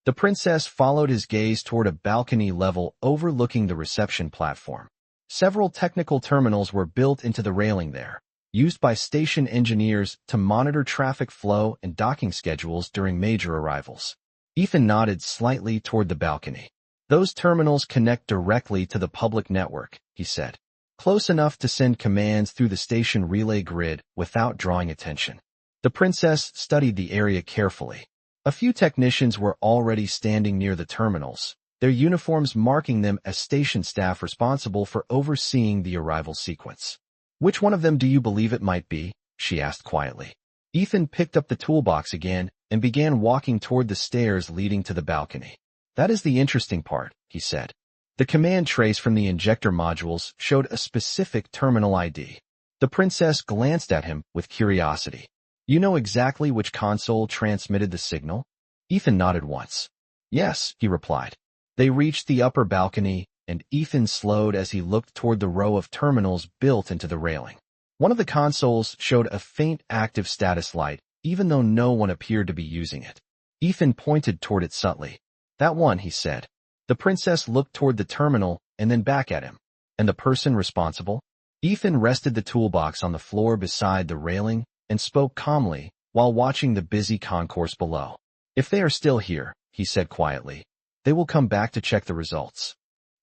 The princess followed his gaze toward a balcony level overlooking the reception platform. Several technical terminals were built into the railing there, used by station engineers to monitor traffic flow and docking schedules during major arrivals. Ethan nodded slightly toward the balcony. "Those terminals connect directly to the public network," he said, "close enough to send commands through the station relay grid without drawing attention." The princess studied the area carefully. A few technicians were already standing near the terminals, their uniforms marking them as station staff responsible for overseeing the arrival sequence. "Which one of them do you believe it might be?" she asked quietly. Ethan picked up the toolbox again and began walking toward the stairs leading to the balcony. "That is the interesting part," he said. The command trace from the injector modules showed a specific terminal ID. The princess glanced at him with curiosity. "You know exactly which console transmitted the signal?" Ethan nodded once. "Yes," he replied. They reached the upper balcony, and Ethan slowed as he looked toward the row of terminals built into the railing. One of the consoles showed a faint active status light, even though no one appeared to be using it. Ethan pointed toward it subtly. "That one," he said. The princess looked toward the terminal and then back at him. "And the person responsible?" Ethan rested the toolbox on the floor beside the railing and spoke calmly while watching the busy concourse below. "If they are still here," he said quietly, "they will come back to check the results."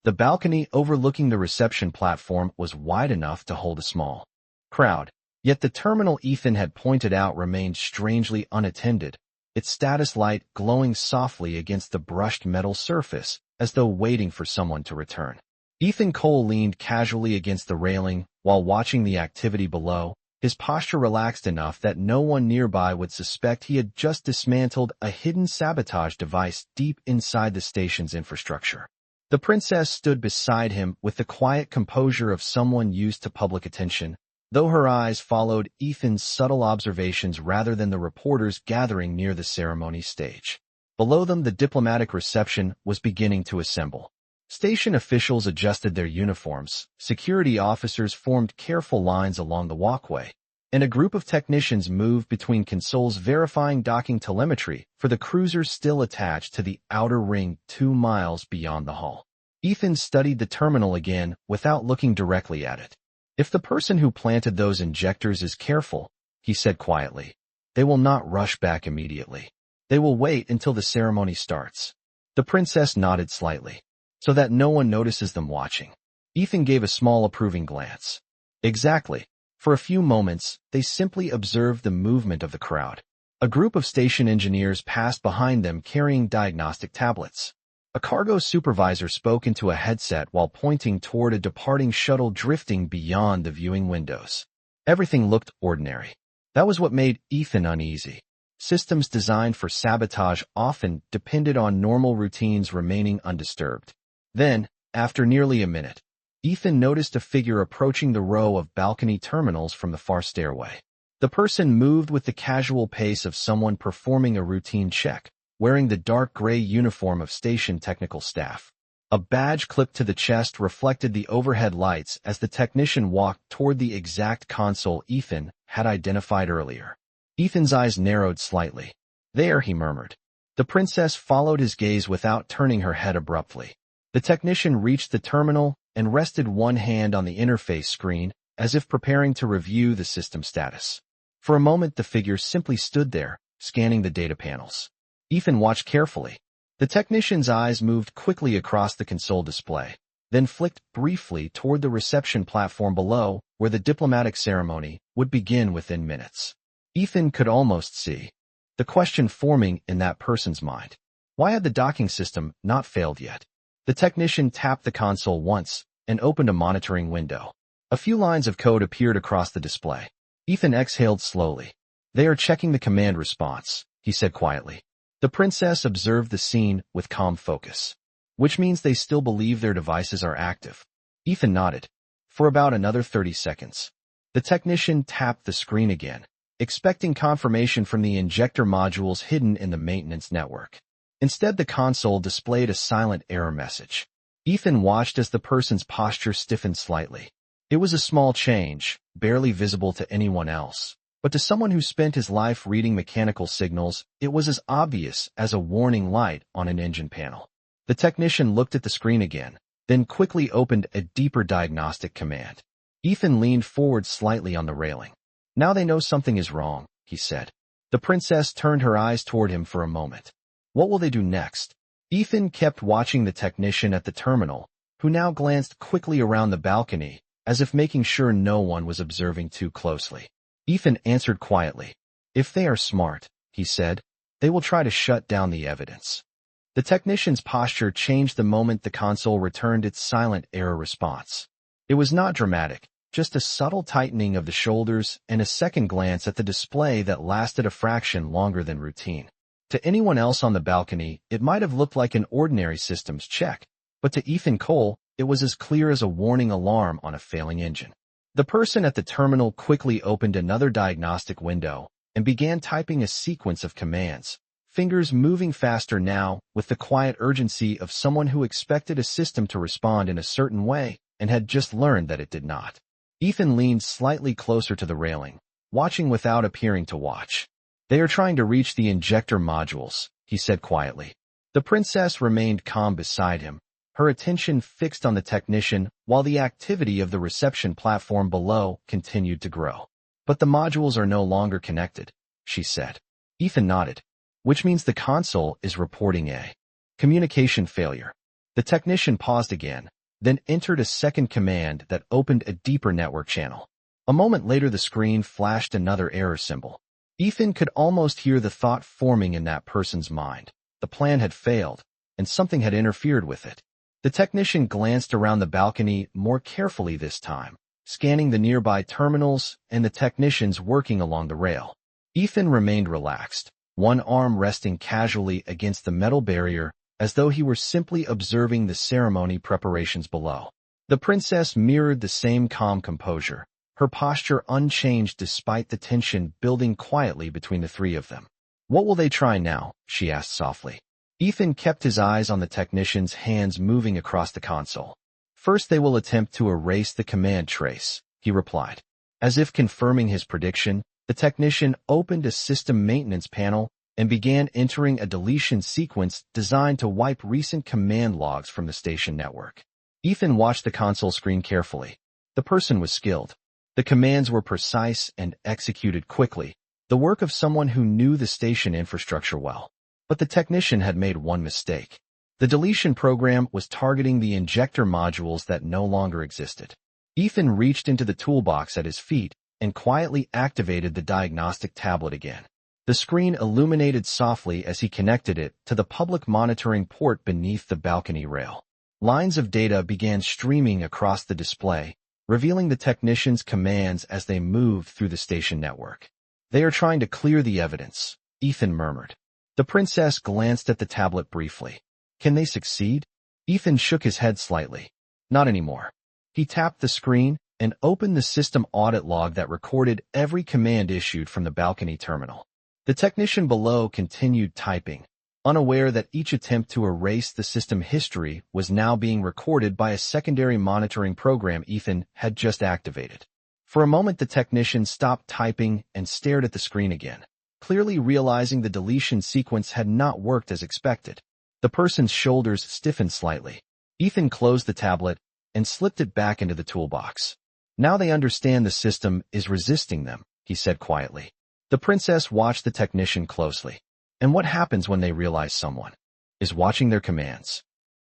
The balcony overlooking the reception platform was wide enough to hold a small crowd, yet the terminal Ethan had pointed out remained strangely unattended, its status light glowing softly against the brushed metal surface as though waiting for someone to return. Ethan Cole leaned casually against the railing while watching the activity below, his posture relaxed enough that no one nearby would suspect he had just dismantled a hidden sabotage device deep inside the station's infrastructure. The princess stood beside him with the quiet composure of someone used to public attention, though her eyes followed Ethan's subtle observations rather than the reporters gathering near the ceremony stage. Below them, the diplomatic reception was beginning to assemble. Station officials adjusted their uniforms, security officers formed careful lines along the walkway, and a group of technicians moved between consoles verifying docking telemetry for the cruisers still attached to the outer ring 2 miles beyond the hull. Ethan studied the terminal again without looking directly at it. "If the person who planted those injectors is careful," he said quietly, "they will not rush back immediately. They will wait until the ceremony starts." The princess nodded slightly. "So that no one notices them watching." Ethan gave a small approving glance. "Exactly." For a few moments, they simply observed the movement of the crowd. A group of station engineers passed behind them carrying diagnostic tablets. A cargo supervisor spoke into a headset while pointing toward a departing shuttle drifting beyond the viewing windows. Everything looked ordinary. That was what made Ethan uneasy. Systems designed for sabotage often depended on normal routines remaining undisturbed. Then, after nearly a minute, Ethan noticed a figure approaching the row of balcony terminals from the far stairway. The person moved with the casual pace of someone performing a routine check, wearing the dark gray uniform of station technical staff. A badge clipped to the chest reflected the overhead lights as the technician walked toward the exact console Ethan had identified earlier. Ethan's eyes narrowed slightly. "There," he murmured. The princess followed his gaze without turning her head abruptly. The technician reached the terminal and rested one hand on the interface screen as if preparing to review the system status. For a moment, the figure simply stood there, scanning the data panels. Ethan watched carefully. The technician's eyes moved quickly across the console display, then flicked briefly toward the reception platform below, where the diplomatic ceremony would begin within minutes. Ethan could almost see the question forming in that person's mind. Why had the docking system not failed yet? The technician tapped the console once and opened a monitoring window. A few lines of code appeared across the display. Ethan exhaled slowly. "They are checking the command response," he said quietly. The princess observed the scene with calm focus. "Which means they still believe their devices are active." Ethan nodded. For about another 30 seconds. The technician tapped the screen again, expecting confirmation from the injector modules hidden in the maintenance network. Instead, the console displayed a silent error message. Ethan watched as the person's posture stiffened slightly. It was a small change, barely visible to anyone else. But to someone who spent his life reading mechanical signals, it was as obvious as a warning light on an engine panel. The technician looked at the screen again, then quickly opened a deeper diagnostic command. Ethan leaned forward slightly on the railing. "Now they know something is wrong," he said. The princess turned her eyes toward him for a moment. What will they do next? Ethan kept watching the technician at the terminal, who now glanced quickly around the balcony, as if making sure no one was observing too closely. Ethan answered quietly. "If they are smart," he said, "they will try to shut down the evidence." The technician's posture changed the moment the console returned its silent error response. It was not dramatic, just a subtle tightening of the shoulders and a second glance at the display that lasted a fraction longer than routine. To anyone else on the balcony, it might have looked like an ordinary systems check, but to Ethan Cole, it was as clear as a warning alarm on a failing engine. The person at the terminal quickly opened another diagnostic window and began typing a sequence of commands, fingers moving faster now with the quiet urgency of someone who expected a system to respond in a certain way and had just learned that it did not. Ethan leaned slightly closer to the railing, watching without appearing to watch. "They are trying to reach the injector modules," he said quietly. The princess remained calm beside him, her attention fixed on the technician while the activity of the reception platform below continued to grow. "But the modules are no longer connected," she said. Ethan nodded. "Which means the console is reporting a communication failure." The technician paused again, then entered a second command that opened a deeper network channel. A moment later, the screen flashed another error symbol. Ethan could almost hear the thought forming in that person's mind. The plan had failed, and something had interfered with it. The technician glanced around the balcony more carefully this time, scanning the nearby terminals and the technicians working along the rail. Ethan remained relaxed, one arm resting casually against the metal barrier as though he were simply observing the ceremony preparations below. The princess mirrored the same calm composure, her posture unchanged despite the tension building quietly between the three of them. "What will they try now?" she asked softly. Ethan kept his eyes on the technician's hands moving across the console. "First they will attempt to erase the command trace," he replied. As if confirming his prediction, the technician opened a system maintenance panel and began entering a deletion sequence designed to wipe recent command logs from the station network. Ethan watched the console screen carefully. The person was skilled. The commands were precise and executed quickly, the work of someone who knew the station infrastructure well. But the technician had made one mistake. The deletion program was targeting the injector modules that no longer existed. Ethan reached into the toolbox at his feet and quietly activated the diagnostic tablet again. The screen illuminated softly as he connected it to the public monitoring port beneath the balcony rail. Lines of data began streaming across the display, revealing the technician's commands as they moved through the station network. "They are trying to clear the evidence," Ethan murmured. The princess glanced at the tablet briefly. "Can they succeed?" Ethan shook his head slightly. "Not anymore." He tapped the screen and opened the system audit log that recorded every command issued from the balcony terminal. The technician below continued typing, unaware that each attempt to erase the system history was now being recorded by a secondary monitoring program Ethan had just activated. For a moment, the technician stopped typing and stared at the screen again. clearly realizing the deletion sequence had not worked as expected. The person's shoulders stiffened slightly. Ethan closed the tablet and slipped it back into the toolbox. Now they understand the system is resisting them, he said quietly. The princess watched the technician closely. And what happens when they realize someone is watching their commands?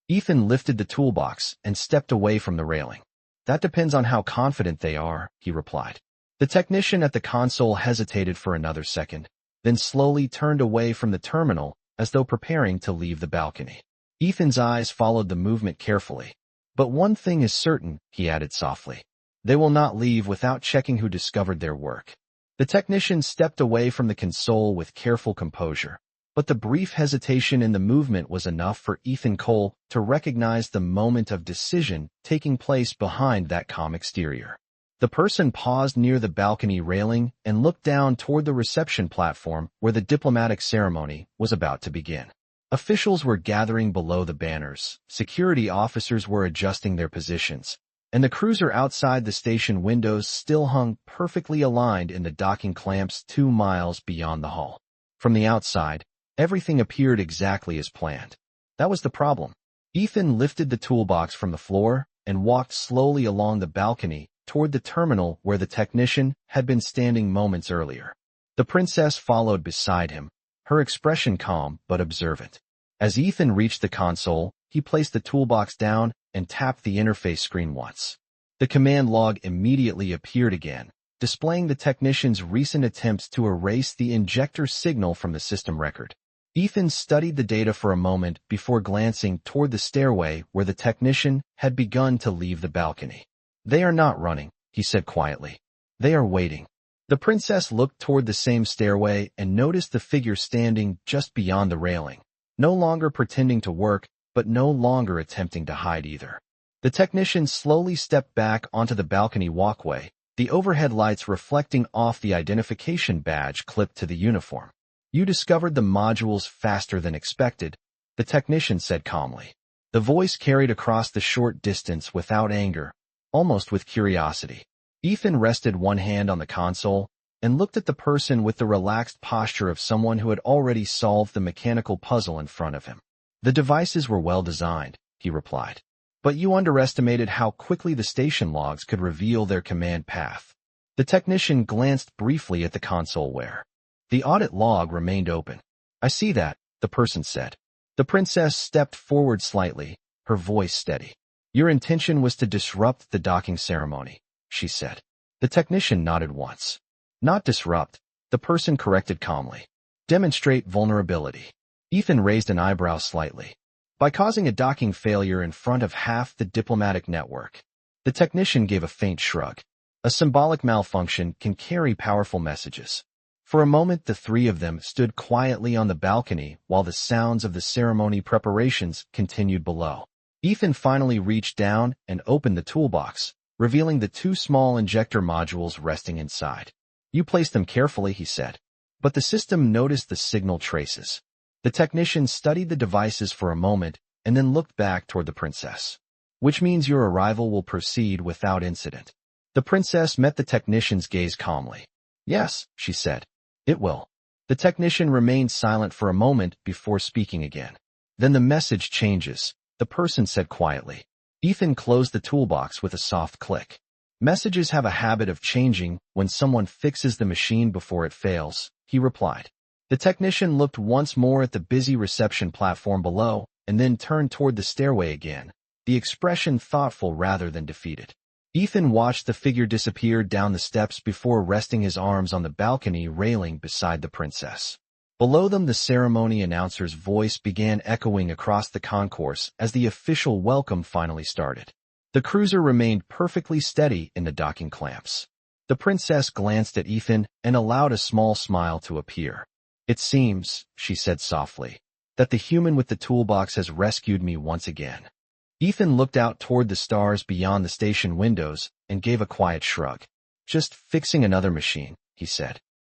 Ethan lifted the toolbox and stepped away from the railing. That depends on how confident they are, he replied. The technician at the console hesitated for another second, then slowly turned away from the terminal as though preparing to leave the balcony. Ethan's eyes followed the movement carefully. But one thing is certain, he added softly. They will not leave without checking who discovered their work. The technician stepped away from the console with careful composure. But the brief hesitation in the movement was enough for Ethan Cole to recognize the moment of decision taking place behind that calm exterior. The person paused near the balcony railing and looked down toward the reception platform where the diplomatic ceremony was about to begin. Officials were gathering below the banners, security officers were adjusting their positions, and the cruiser outside the station windows still hung perfectly aligned in the docking clamps 2 miles beyond the hull. From the outside, everything appeared exactly as planned. That was the problem. Ethan lifted the toolbox from the floor and walked slowly along the balcony toward the terminal where the technician had been standing moments earlier. The princess followed beside him, her expression calm but observant. As Ethan reached the console, he placed the toolbox down and tapped the interface screen once. The command log immediately appeared again, displaying the technician's recent attempts to erase the injector signal from the system record. Ethan studied the data for a moment before glancing toward the stairway where the technician had begun to leave the balcony. They are not running, he said quietly. They are waiting. The princess looked toward the same stairway and noticed the figure standing just beyond the railing, no longer pretending to work, but no longer attempting to hide either. The technician slowly stepped back onto the balcony walkway, the overhead lights reflecting off the identification badge clipped to the uniform. You discovered the modules faster than expected, the technician said calmly. The voice carried across the short distance without anger, almost with curiosity. Ethan rested one hand on the console and looked at the person with the relaxed posture of someone who had already solved the mechanical puzzle in front of him. The devices were well designed, he replied. But you underestimated how quickly the station logs could reveal their command path. The technician glanced briefly at the console where the audit log remained open. I see that, the person said. The princess stepped forward slightly, her voice steady. Your intention was to disrupt the docking ceremony, she said. The technician nodded once. Not disrupt, the person corrected calmly. Demonstrate vulnerability. Ethan raised an eyebrow slightly. By causing a docking failure in front of half the diplomatic network. The technician gave a faint shrug. A symbolic malfunction can carry powerful messages. For a moment the three of them stood quietly on the balcony while the sounds of the ceremony preparations continued below. Ethan finally reached down and opened the toolbox, revealing the 2 small injector modules resting inside. You placed them carefully, he said. But the system noticed the signal traces. The technician studied the devices for a moment and then looked back toward the princess. Which means your arrival will proceed without incident. The princess met the technician's gaze calmly. Yes, she said. It will. The technician remained silent for a moment before speaking again. Then the message changes, the person said quietly. Ethan closed the toolbox with a soft click. Messages have a habit of changing when someone fixes the machine before it fails, he replied. The technician looked once more at the busy reception platform below and then turned toward the stairway again, the expression thoughtful rather than defeated. Ethan watched the figure disappear down the steps before resting his arms on the balcony railing beside the princess. Below them, the ceremony announcer's voice began echoing across the concourse as the official welcome finally started. The cruiser remained perfectly steady in the docking clamps. The princess glanced at Ethan and allowed a small smile to appear. It seems, she said softly, that the human with the toolbox has rescued me once again. Ethan looked out toward the stars beyond the station windows and gave a quiet shrug. Just fixing another machine, he said.